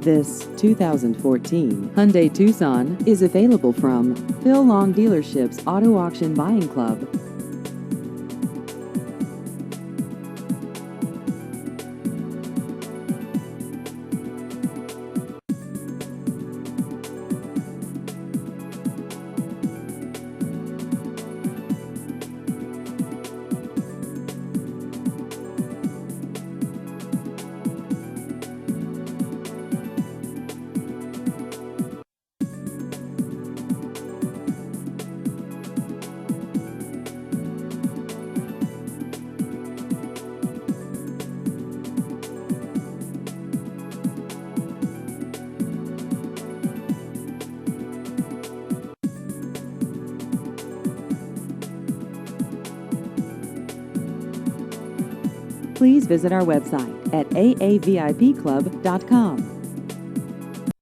This 2014 Hyundai Tucson is available from Phil Long Dealership's Auto Auction Buying Club. Please visit our website at aavipclub.com.